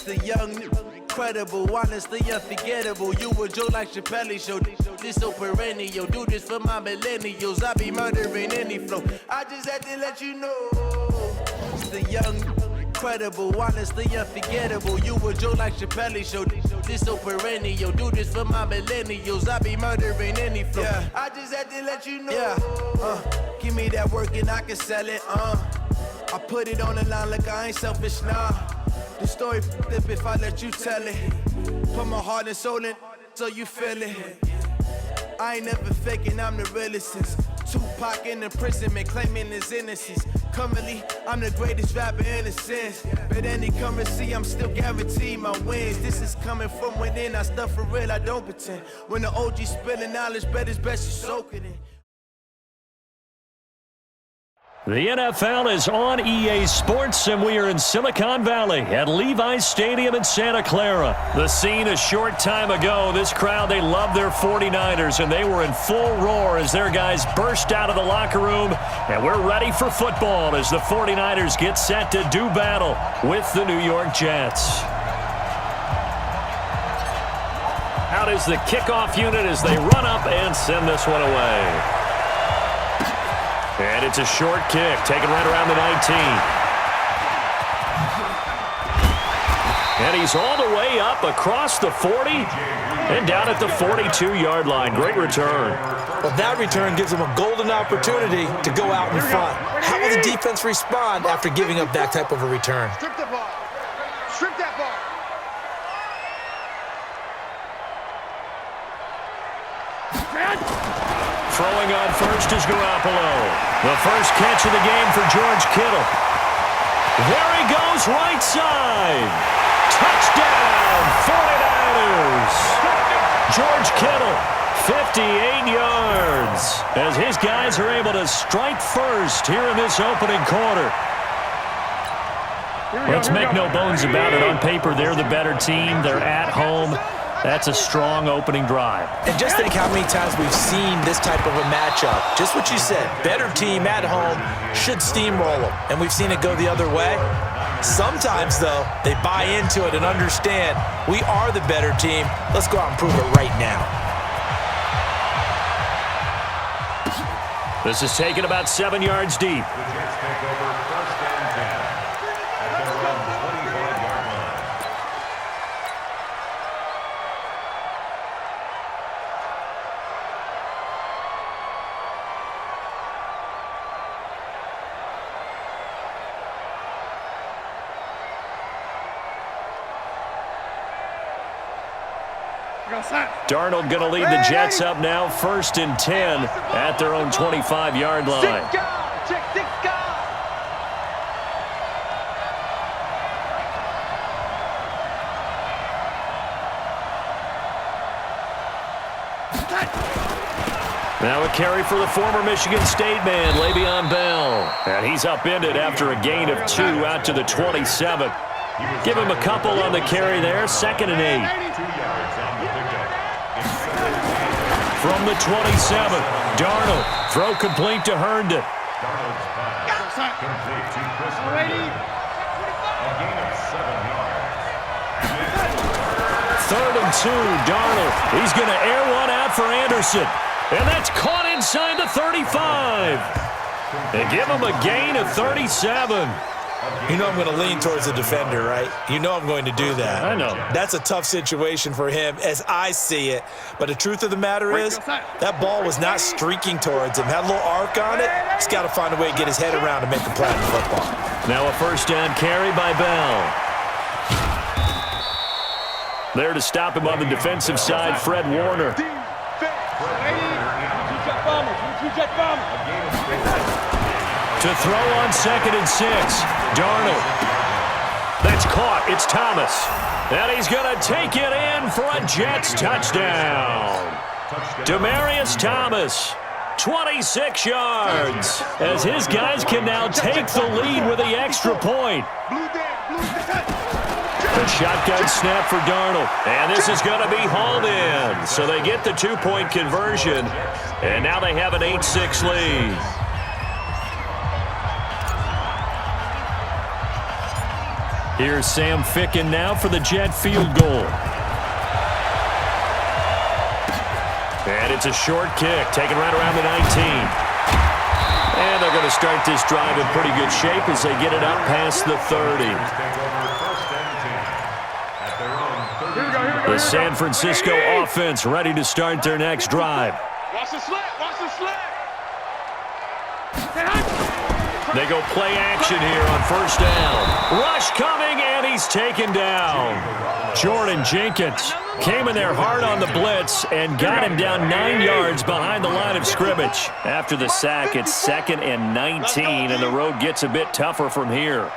the young, incredible, honestly unforgettable. You a joke like Chappelle Show. This so perennial. Do this for my millennials. I be murdering any flow. I just had to let you know. It's the young, incredible, honestly unforgettable. You a joke like Chappelle Show. This so perennial. Do this for my millennials. I be murdering any flow. Yeah. I just had to let you know. Yeah. Give me that work and I can sell it. I put it on the line like I ain't selfish, nah. The story flip if I let you tell it. Put my heart and soul in so you feel it. I ain't never faking, I'm the realest since Tupac in imprisonment, claiming his innocence. Currently, I'm the greatest rapper in a sense. But any currency, I'm still guaranteed my wins. This is coming from within, I stuff for real, I don't pretend. When the OG spilling knowledge, bet it's best you soak it in. The NFL is on EA Sports, and we are in Silicon Valley at Levi's Stadium in Santa Clara. The scene a short time ago, this crowd, they love their 49ers, and they were in full roar as their guys burst out of the locker room, and we're ready for football as the 49ers get set to do battle with the New York Jets. Out is the kickoff unit as they run up and send this one away. And it's a short kick, taken right around the 19. And he's all the way up across the 40 and down at the 42-yard line. Great return. Well, that return gives them a golden opportunity to go out in front. How will the defense respond after giving up that type of a return? Strip the ball. Strip that ball. Throwing on first is Garoppolo. The first catch of the game for George Kittle. There he goes, right side. Touchdown, 49ers. George Kittle, 58 yards, as his guys are able to strike first here in this opening quarter. Let's make no bones about it. On paper, they're the better team. They're at home. That's a strong opening drive. And just think how many times we've seen this type of a matchup. Just what you said, better team at home should steamroll them. And we've seen it go the other way. Sometimes, though, they buy into it and understand we are the better team. Let's go out and prove it right now. This is taken about 7 yards deep. Darnold going to lead the Jets up now, 1st and 10 at their own 25-yard line. Now a carry for the former Michigan State man, Le'Veon Bell. And he's upended after a gain of 2 out to the 27. Give him a couple on the carry there, 2nd and 8. From the 27, Darnold, throw complete to Herndon. Third and 2, Darnold. He's going to air one out for Anderson. And that's caught inside the 35. They give him a gain of 37. You know I'm going to lean towards the defender, right? You know I'm going to do that. I know. That's a tough situation for him as I see it. But the truth of the matter is that ball was not streaking towards him. Had a little arc on it. He's got to find a way to get his head around and make a play in football. Now a first down carry by Bell. There to stop him on the defensive side, Fred Warner. To throw on 2nd and 6, Darnold. That's caught. It's Thomas. And he's going to take it in for a Jets touchdown. Demaryius Thomas, 26 yards, as his guys can now take the lead with the extra point. The shotgun snap for Darnold. And this is going to be hauled in. So they get the 2-point conversion. And now they have an 8-6 lead. Here's Sam Ficken now for the Jet field goal. And it's a short kick, taken right around the 19. And they're going to start this drive in pretty good shape as they get it up past the 30. The San Francisco offense ready to start their next drive. Watch the slip, watch the slip. They go play action here on first down. Rush coming, and he's taken down. Jordan Jenkins came in there hard on the blitz and got him down 9 yards behind the line of scrimmage. After the sack, it's 2nd and 19, and the road gets a bit tougher from here.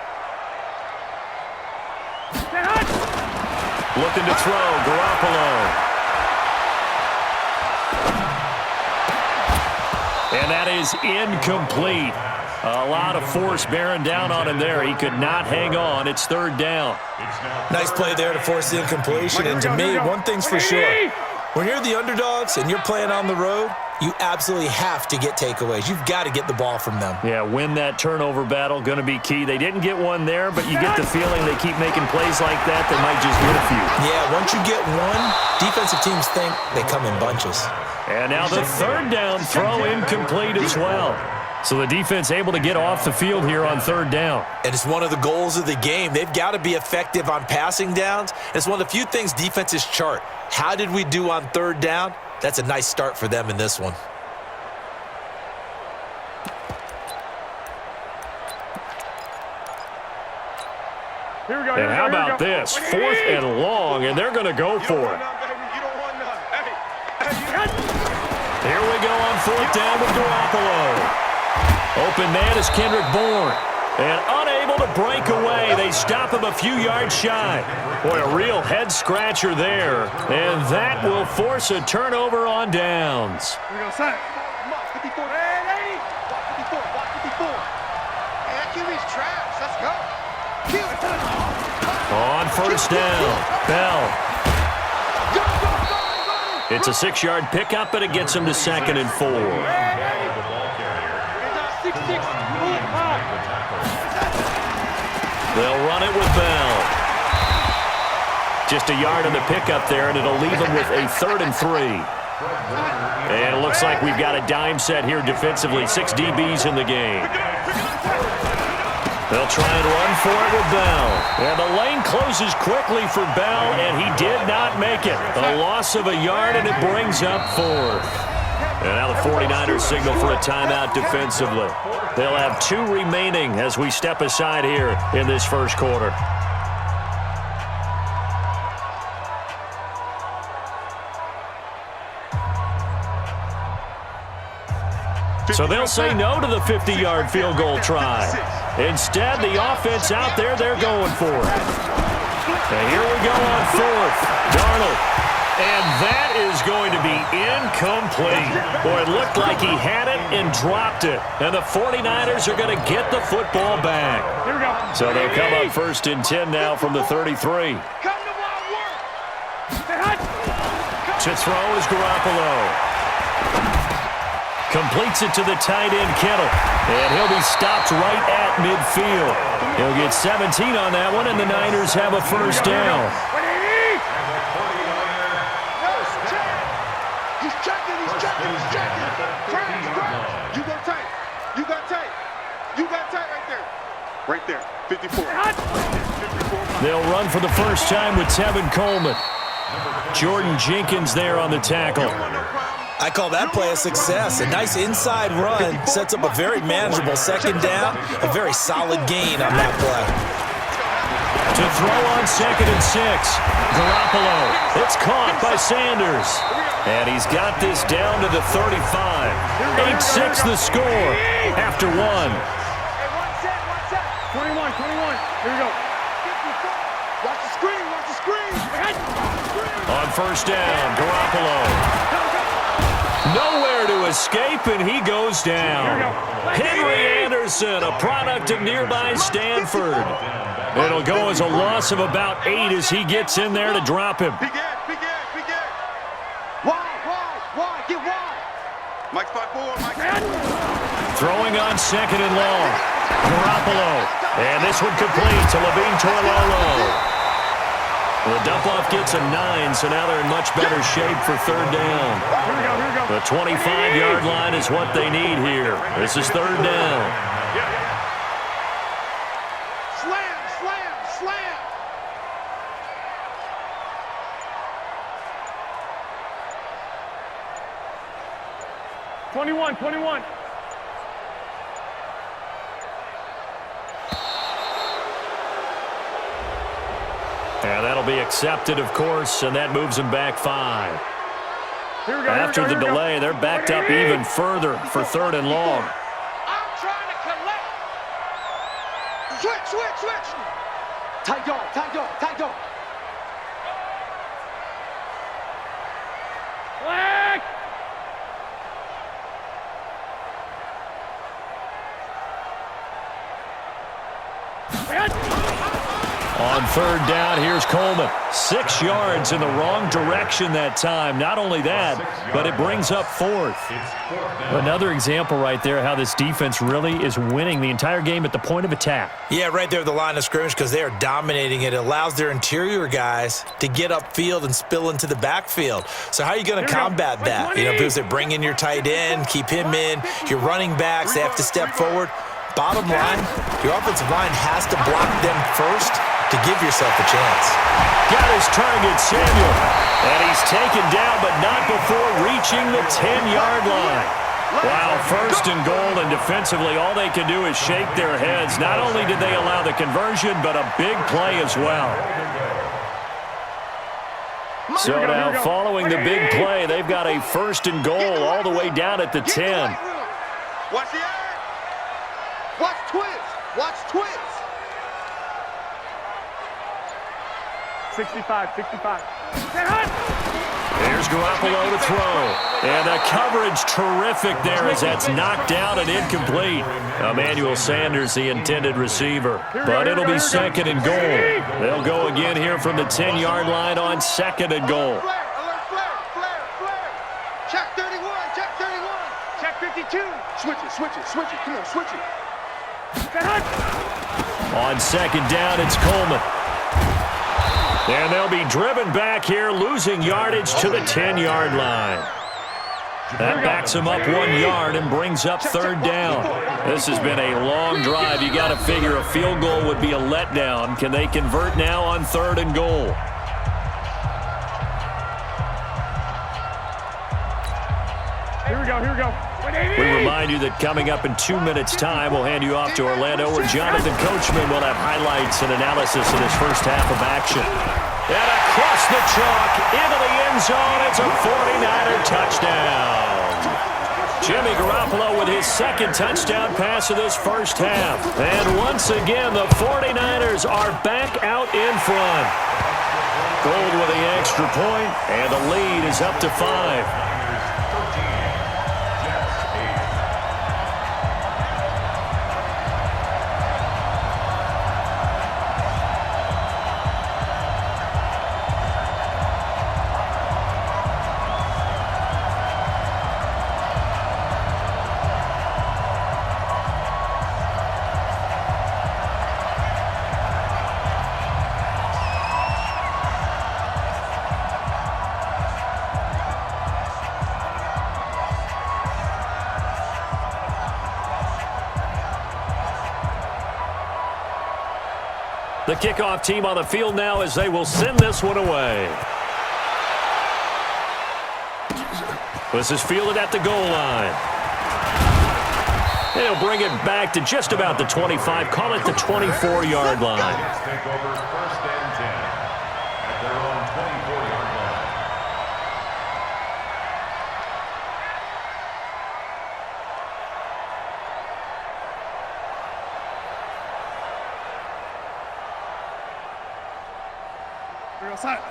Looking to throw, Garoppolo. And that is incomplete. A lot of force bearing down on him there. He could not hang on. It's 3rd down. Nice play there to force the incompletion. And to me, one thing's for sure. When you're the underdogs and you're playing on the road, you absolutely have to get takeaways. You've got to get the ball from them. Yeah, win that turnover battle, going to be key. They didn't get one there, but you get the feeling they keep making plays like that, they might just win a few. Yeah, once you get one, defensive teams think they come in bunches. And now the 3rd down throw incomplete as well. So the defense able to get off the field here on 3rd down. And it's one of the goals of the game. They've got to be effective on passing downs. It's one of the few things defenses chart. How did we do on 3rd down? That's a nice start for them in this one. And how about this? 4th and long, and they're going to go for it. Here we go on 4th down with Garoppolo. Open man is Kendrick Bourne. And unable to break away. They stop him a few yards shy. Boy, a real head-scratcher there. And that will force a turnover on downs. Here we go, son. 54. Hey, lady. 54. 54. Hey, that QB's trash. Let's go. On first down, Bell. It's a 6-yard pickup, but it gets him to 2nd and 4. They'll run it with Bell. Just a yard on the pickup there, and it'll leave them with a 3rd and 3. And it looks like we've got a dime set here defensively. 6 DBs in the game. They'll try and run for it with Bell. And the lane closes quickly for Bell, and he did not make it. A loss of a yard, and it brings up 4th. And now the 49ers signal for a timeout defensively. They'll have 2 remaining as we step aside here in this first quarter. So they'll say no to the 50-yard field goal try. Instead, the offense out there, they're going for it. And here we go on 4th. Darnold. And that is going to be incomplete. Boy, it looked like he had it and dropped it. And the 49ers are going to get the football back. Here we go. So they'll come up 1st and 10 now from the 33. To throw is Garoppolo. Completes it to the tight end, Kittle. And he'll be stopped right at midfield. He'll get 17 on that one, and the Niners have a first down. Right there, 54. They'll run for the first time with Tevin Coleman. Jordan Jenkins there on the tackle. I call that play a success. A nice inside run sets up a very manageable 2nd down. A very solid gain on that play. To throw on 2nd and 6. Garoppolo. It's caught by Sanders. And he's got this down to the 35. 8-6 the score after 1. 21. Here we go. Watch the screen. On first down, Garoppolo. Nowhere to escape, and he goes down. Henry Anderson, a product of nearby Stanford. It'll go as a loss of about 8 as he gets in there to drop him. Big Ed. Why? Get wide. Mike 5-4, Mike. Throwing on 2nd and long. Garoppolo. And this one complete to Levine Toilolo. The dump-off gets a 9, so now they're in much better shape for third down. The 25-yard line is what they need here. This is third down. Slam, slam, slam. Twenty-one. And that'll be accepted, of course, and that moves them back 5. After the delay, they're backed up even further for third and long. I'm trying to collect. Switch. Tight dog. Flag! On third down, here's Coleman. 6 yards in the wrong direction that time. Not only that, but it brings up fourth. Another example right there how this defense really is winning the entire game at the point of attack. Yeah, right there at the line of scrimmage because they are dominating it. It allows their interior guys to get upfield and spill into the backfield. So how are you going to combat that? You know, because they bring in your tight end, keep him in. Your running backs, they have to step forward. Bottom line, your offensive line has to block them first to give yourself a chance. Got his target, Samuel. And he's taken down, but not before reaching the 10-yard line. Wow, first and goal, and defensively, all they can do is shake their heads. Not only did they allow the conversion, but a big play as well. So now, following the big play, they've got a first and goal all the way down at the 10. Watch the eye. Watch twist. 65. Here's Garoppolo to throw. And the coverage terrific there as that's knocked down and incomplete. Emmanuel Sanders, the intended receiver. But it'll be second and goal. They'll go again here from the 10-yard line on second and goal. Flare. Check 31. Check 52. Switch it. Come on, switch it. On second down, it's Coleman. And they'll be driven back here, losing yardage to the 10-yard line. That backs them up 1 yard and brings up third down. This has been a long drive. You got to figure a field goal would be a letdown. Can they convert now on third and goal? Here we go. We remind you that coming up in 2 minutes' time, we'll hand you off to Orlando, where Jonathan Coachman will have highlights and analysis of this first half of action. And across the chalk, into the end zone, it's a 49er touchdown. Jimmy Garoppolo with his second touchdown pass of this first half. And once again, the 49ers are back out in front. Gold with the extra point, and the lead is up to 5. The kickoff team on the field now as they will send this one away. This is fielded at the goal line. He'll bring it back to just about the 25, call it the 24-yard line. Take over first and 10 at their own 24-yard line.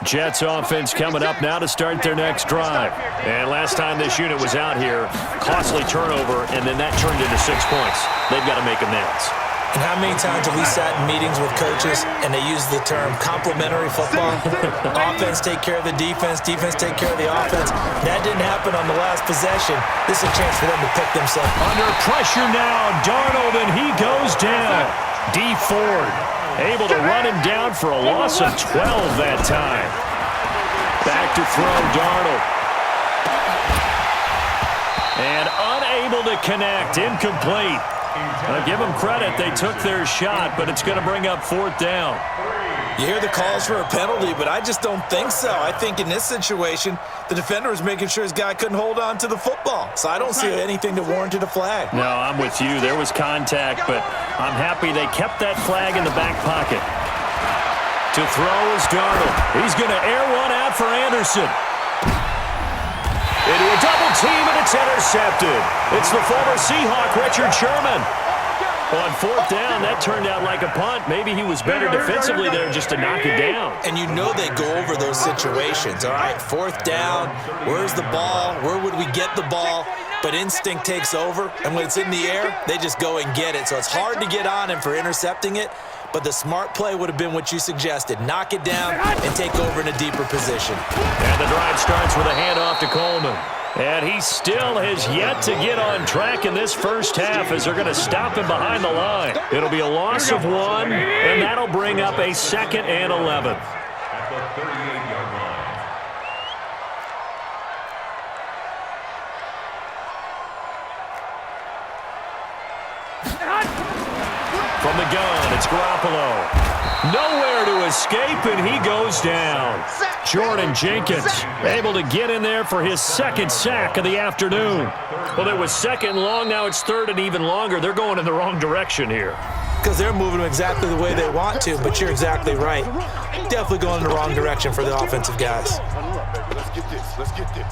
Jets offense coming up now to start their next drive. And last time this unit was out here, costly turnover, and then that turned into 6 points. They've got to make amends. And how many times have we sat in meetings with coaches and they use the term complementary football? Offense take care of the defense, defense take care of the offense. That didn't happen on the last possession. This is a chance for them to pick themselves. Under pressure now, Darnold, and he goes down. D. Ford able to run him down for a loss of 12 that time. Back to throw, Darnold. And unable to connect, incomplete. I'll give them credit, they took their shot, but it's going to bring up 4th down. You hear the calls for a penalty, but I just don't think so. I think in this situation, the defender was making sure his guy couldn't hold on to the football. So I don't see anything that warranted a flag. No, I'm with you. There was contact, but I'm happy they kept that flag in the back pocket. To throw is Darnold. He's going to air one out for Anderson. Into a double team, and it's intercepted. It's the former Seahawk, Richard Sherman. On 4th down, that turned out like a punt. Maybe he was better defensively there just to knock it down. And you know they go over those situations, all right? 4th down, where's the ball? Where would we get the ball? But instinct takes over, and when it's in the air, they just go and get it. So it's hard to get on him for intercepting it, but the smart play would have been what you suggested. Knock it down and take over in a deeper position. And the drive starts with a handoff to Coleman. And he still has yet to get on track in this first half as they're going to stop him behind the line. It'll be a loss of 1, and that'll bring up a 2nd and 11. At the 38-yard line. From the gun, it's Garoppolo. Nowhere to escape, and he goes down. Jordan Jenkins able to get in there for his 2nd sack of the afternoon. Well, it was 2nd long, now it's 3rd and even longer. They're going in the wrong direction here. Because they're moving exactly the way they want to, but you're exactly right. Definitely going in the wrong direction for the offensive guys. Let's get this. Let's get this.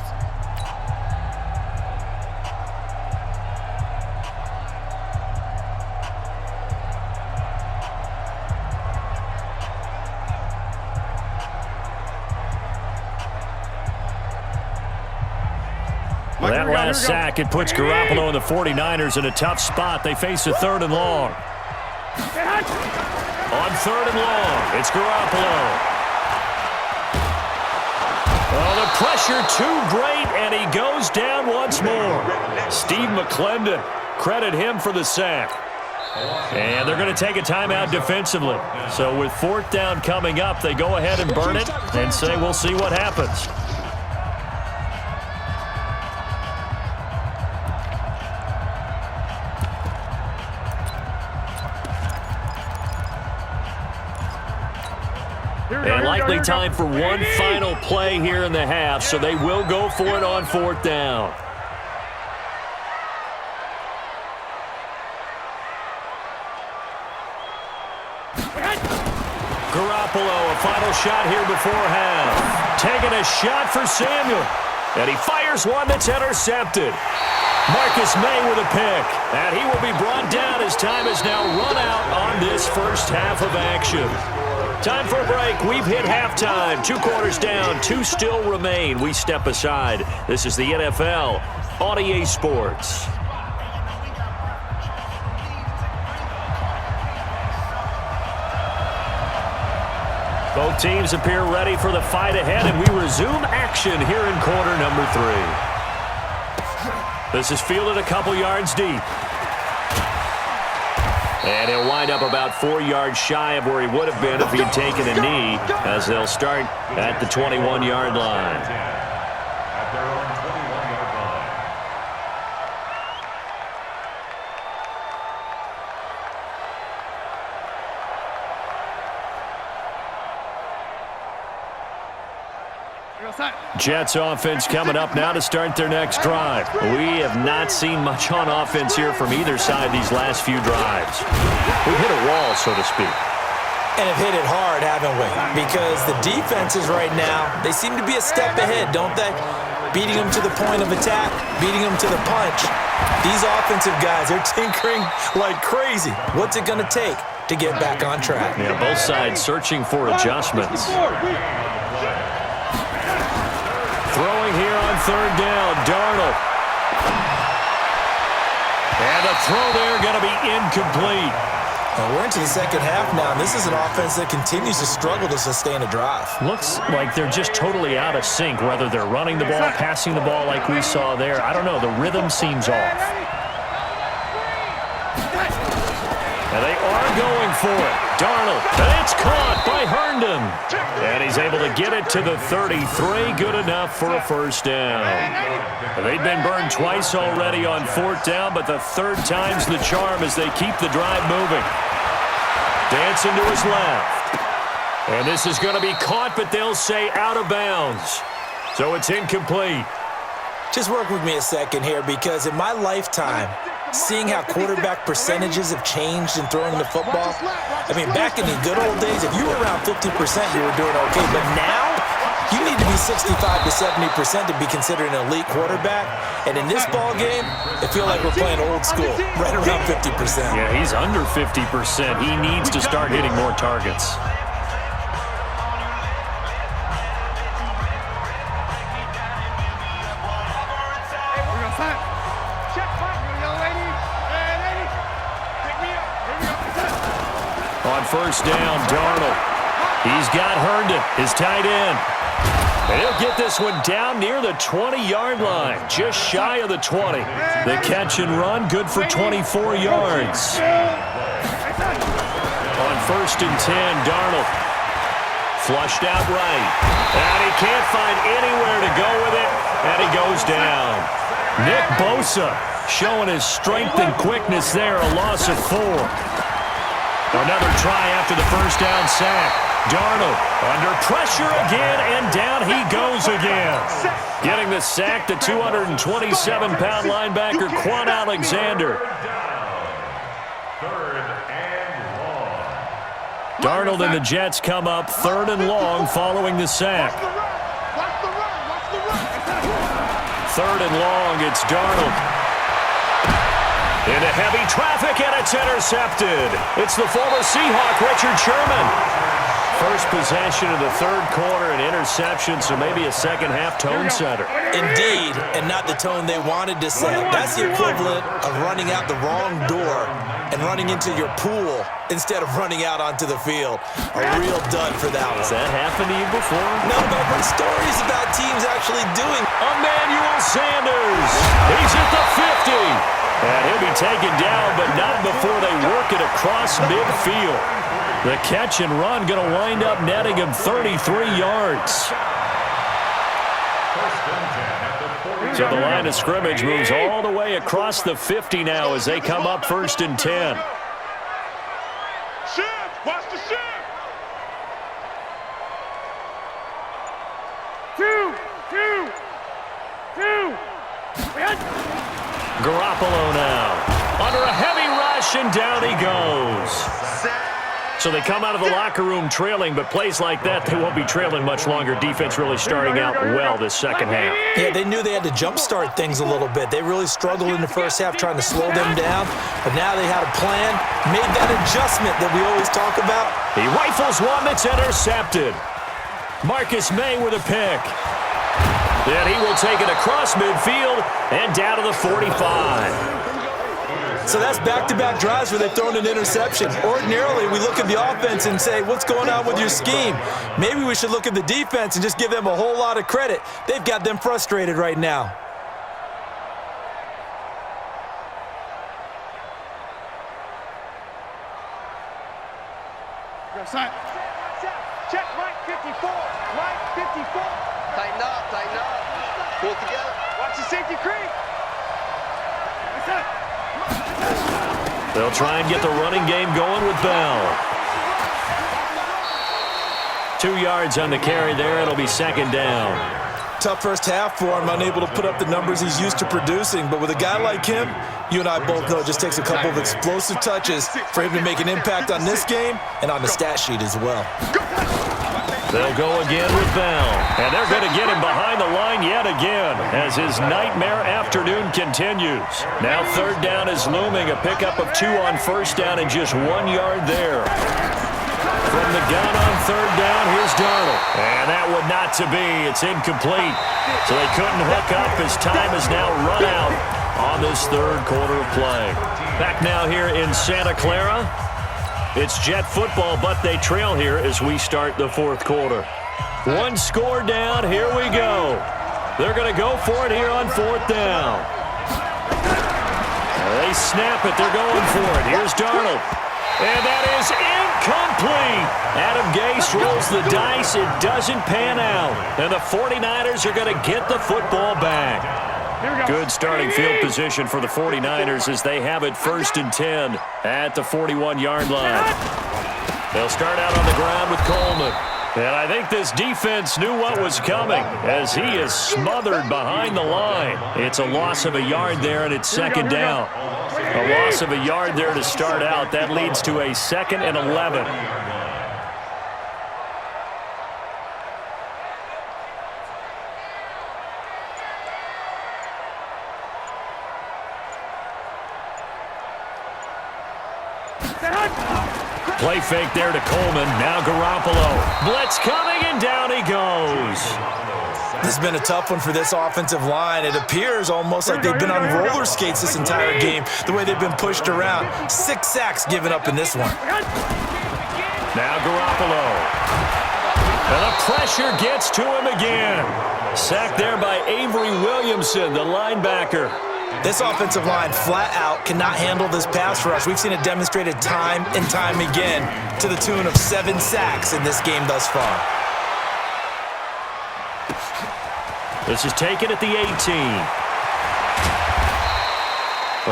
Well, that last sack, it puts Garoppolo and the 49ers in a tough spot. They face a 3rd and long. On 3rd and long, it's Garoppolo. Oh, the pressure too great, and he goes down once more. Steve McClendon, credit him for the sack. And they're going to take a timeout defensively. So with 4th down coming up, they go ahead and burn it and say we'll see what happens. And likely time for one final play here in the half, so they will go for it on 4th down. Garoppolo, a final shot here before half. Taking a shot for Samuel. And he fires one that's intercepted. Marcus May with a pick. And he will be brought down as time has now run out on this first half of action. Time for a break. We've hit halftime. 2 quarters down. 2 still remain. We step aside. This is the NFL on EA Sports. Both teams appear ready for the fight ahead, and we resume action here in quarter number 3. This is fielded a couple yards deep. And he'll wind up about 4 yards shy of where he would have been if he had taken a knee, as they'll start at the 21-yard line. At their own 21-yard line. Jets offense coming up now to start their next drive. We have not seen much on offense here from either side these last few drives. We've hit a wall, so to speak. And have hit it hard, haven't we? Because the defenses right now, they seem to be a step ahead, don't they? Beating them to the point of attack, beating them to the punch. These offensive guys, they're tinkering like crazy. What's it going to take to get back on track? Yeah, both sides searching for adjustments. Throwing here on 3rd down, Darnold. And the throw there going to be incomplete. Well, we're into the second half now, and this is an offense that continues to struggle to sustain a drive. Looks like they're just totally out of sync, whether they're running the ball, passing the ball like we saw there. I don't know. The rhythm seems off. And they are going for it. Darnold, and it's caught by Herndon. And he's able to get it to the 33. Good enough for a first down. They've been burned twice already on fourth down, but the third time's the charm as they keep the drive moving. Dancing to his left. And this is going to be caught, but they'll say out of bounds. So it's incomplete. Just work with me a second here, because in my lifetime, seeing how quarterback percentages have changed in throwing the football, I mean, back in the good old days, if you were around 50%, you were doing okay. But now, you need to be 65 to 70% to be considered an elite quarterback. And in this ball game, I feel like we're playing old school, right around 50%. Yeah, he's under 50%. He needs to start hitting more targets. On first down, Darnold. He's got Herndon, his tight end. And he'll get this one down near the 20-yard line, just shy of the 20. The catch and run, good for 24 yards. On first and 10, Darnold. Flushed out right. And he can't find anywhere to go with it, and he goes down. Nick Bosa showing his strength and quickness there, a loss of 4. Another try after the first down sack. Darnold under pressure again, and down he goes again. Getting the sack, the 227-pound linebacker, Quan Alexander. Darnold and the Jets come up 3rd and long following the sack. 3rd and long, it's Darnold. Into heavy traffic, and it's intercepted. It's the former Seahawk, Richard Sherman. First possession of the third quarter, an interception, so maybe a second-half tone setter. Indeed, and not the tone they wanted to set. That's the equivalent of running out the wrong door and running into your pool instead of running out onto the field. A real dud for that one. Has that happened to you before? No, but I've heard stories about teams actually doing. Emmanuel Sanders. He's at the 50. And he'll be taken down, but not before they work it across midfield. The catch and run going to wind up netting him 33 yards. So the line of scrimmage moves all the way across the 50 now as they come up 1st and 10. Shift! Watch the shift! 2. Garoppolo now. Under a heavy rush, and down he goes. So they come out of the locker room trailing, but plays like that, they won't be trailing much longer. Defense really starting out well this second half. Yeah, they knew they had to jumpstart things a little bit. They really struggled in the first half trying to slow them down, but now they had a plan, made that adjustment that we always talk about. He rifles one that's intercepted. Marcus May with a pick. Then he will take it across midfield and down to the 45. So that's back-to-back drives where they've thrown an interception. Ordinarily, we look at the offense and say, what's going on with your scheme? Maybe we should look at the defense and just give them a whole lot of credit. They've got them frustrated right now. Check, right 54. Right 54. Tighten up, tighten up. Pull it together. Watch the safety creep. They'll try and get the running game going with Bell. 2 yards on the carry there. It'll be 2nd down. Tough first half for him, unable to put up the numbers he's used to producing. But with a guy like him, you and I both know it just takes a couple of explosive touches for him to make an impact on this game and on the stat sheet as well. They'll go again with Bell. And they're going to get him behind the line yet again as his nightmare afternoon continues. Now 3rd down is looming. A pickup of 2 on 1st down and just 1 yard there. From the gun on 3rd down, here's Darnold. And that would not to be. It's incomplete. So they couldn't hook up as time is now run out on this 3rd quarter of play. Back now here in Santa Clara. It's Jet football, but they trail here as we start the 4th quarter. 1 score down. Here we go. They're going to go for it here on 4th down. They snap it. They're going for it. Here's Darnold. And that is incomplete. Adam Gase rolls the dice. It doesn't pan out. And the 49ers are going to get the football back. Good starting field position for the 49ers as they have it 1st and 10 at the 41-yard line. They'll start out on the ground with Coleman. And I think this defense knew what was coming as he is smothered behind the line. It's a loss of a yard there, and it's 2nd down. A loss of a yard there to start out. That leads to a 2nd and 11. Play fake there to Coleman. Now Garoppolo. Blitz coming, and down he goes. This has been a tough one for this offensive line. It appears almost like they've been on roller skates this entire game, the way they've been pushed around. 6 sacks given up in this one. Now Garoppolo. And the pressure gets to him again. Sacked there by Avery Williamson, the linebacker. This offensive line flat out cannot handle this pass rush. We've seen it demonstrated time and time again to the tune of 7 sacks in this game thus far. This is taken at the 18.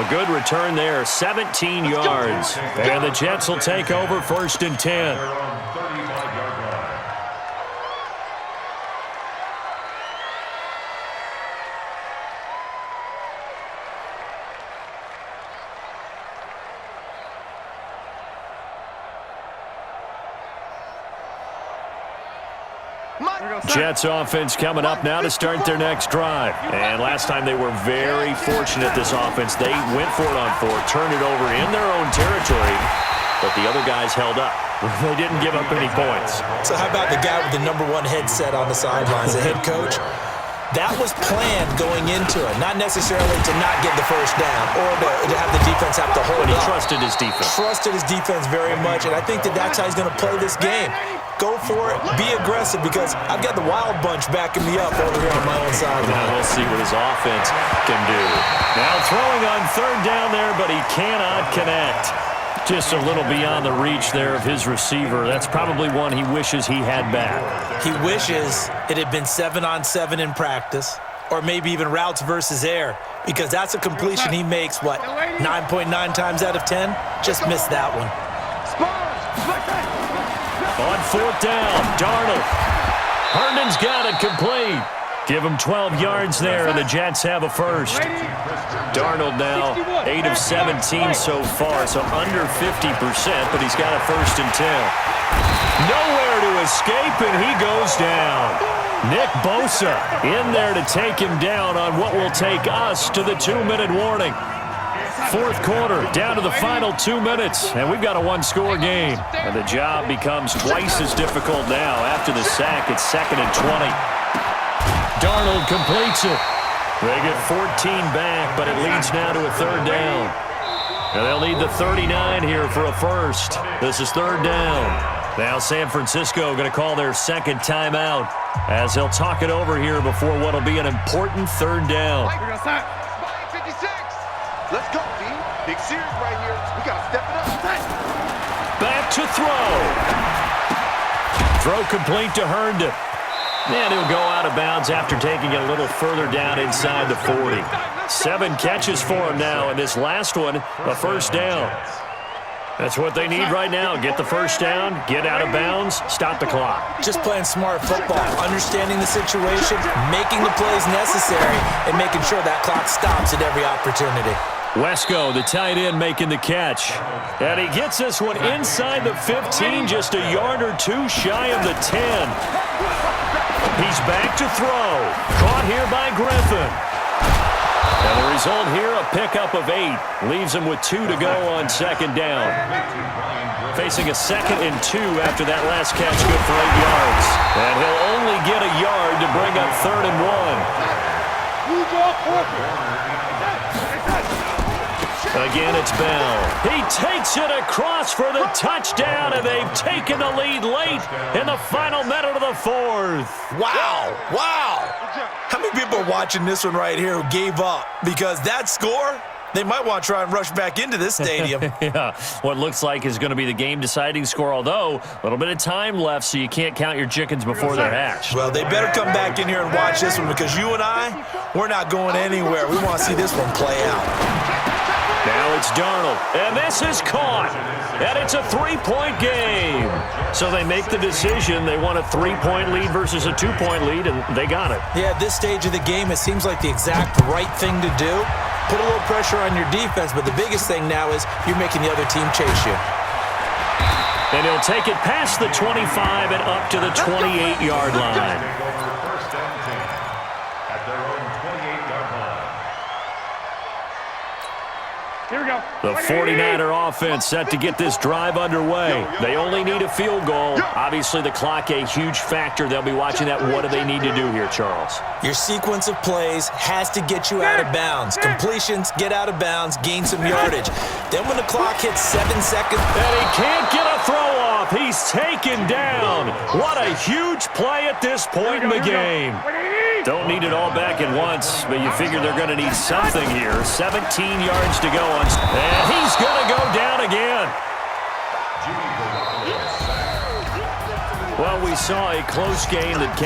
A good return there, 17 yards. And the Jets will take over 1st and 10. Jets offense coming up now to start their next drive. And last time they were very fortunate, this offense. They went for it on 4, turned it over in their own territory, but the other guys held up. They didn't give up any points. So how about the guy with the #1 headset on the sidelines, the head coach? That was planned going into it, not necessarily to not get the first down or to have the defense have to hold But he up. trusted his defense. Trusted his defense very much, and I think that's how he's going to play this game. Go for it, be aggressive, because I've got the wild bunch backing me up over here on my own sideline. Now we'll see what his offense can do. Now throwing on 3rd down there, but he cannot connect. Just a little beyond the reach there of his receiver. That's probably one he wishes he had back. He wishes it had been 7-on-7 in practice, or maybe even routes versus air, because that's a completion he makes, 9.9 times out of 10? Just missed that one. On 4th down, Darnold. Herndon's got it complete. Give him 12 yards there, and the Jets have a first. Darnold now 8 of 17 so far, so under 50%, but he's got a 1st and 10. Nowhere to escape, and he goes down. Nick Bosa in there to take him down on what will take us to the 2-minute warning. 4th quarter, down to the final 2 minutes, and we've got a 1-score game. And the job becomes twice as difficult now. After the sack, it's 2nd and 20. Darnold completes it. They get 14 back, but it leads now to a 3rd down. And they'll need the 39 here for a first. This is 3rd down. Now San Francisco going to call their 2nd timeout as they'll talk it over here before what will be an important 3rd down. 56. Let's go, B. Big series right here. We got to step it up. Back to throw. Throw complete to Herndon. And he'll go out of bounds after taking it a little further down inside the 40. 7 catches for him now, and this last one, a 1st down. That's what they need right now. Get the 1st down, get out of bounds, stop the clock. Just playing smart football, understanding the situation, making the plays necessary, and making sure that clock stops at every opportunity. Wesco, the tight end, making the catch. And he gets this one inside the 15, just a yard or 2 shy of the 10. He's back to throw. Caught here by Griffin. And the result here, a pickup of 8. Leaves him with 2 to go on 2nd down. Facing a 2nd and 2 after that last catch, good for 8 yards. And he'll only get a yard to bring up 3rd and 1. Again, it's Bell. He takes it across for the touchdown, and they've taken the lead late in the final minute of the 4th. Wow. Wow. How many people are watching this one right here who gave up? Because that score, They might want to try and rush back into this stadium. Yeah, what looks like is going to be the game-deciding score, although a little bit of time left, so you can't count your chickens before they're hatched. Well, they better come back in here and watch this one, because you and I, we're not going anywhere. We want to see this one play out. Now it's Darnold, and this is caught, and it's a three-point game. So they make the decision. They want a three-point lead versus a two-point lead, and they got it. Yeah, at this stage of the game, it seems like the exact right thing to do. Put a little pressure on your defense, but the biggest thing now is you're making the other team chase you. And he'll take it past the 25 and up to the 28-yard line. First and 10 at their own 28-yard line. Here we go. The 49er offense set to get this drive underway. They only need a field goal. Obviously, the clock a huge factor. They'll be watching that. What do they need to do here, Charles? Your sequence of plays has to get you out of bounds. Completions, get out of bounds, gain some yardage. Then when the clock hits 7 seconds... And he can't get a throw off. He's taken down. What a huge play at this point in the game. Don't need it all back at once, but you figure they're going to need something here. 17 yards to go on. And he's going to go down again. Well, we saw a close game that came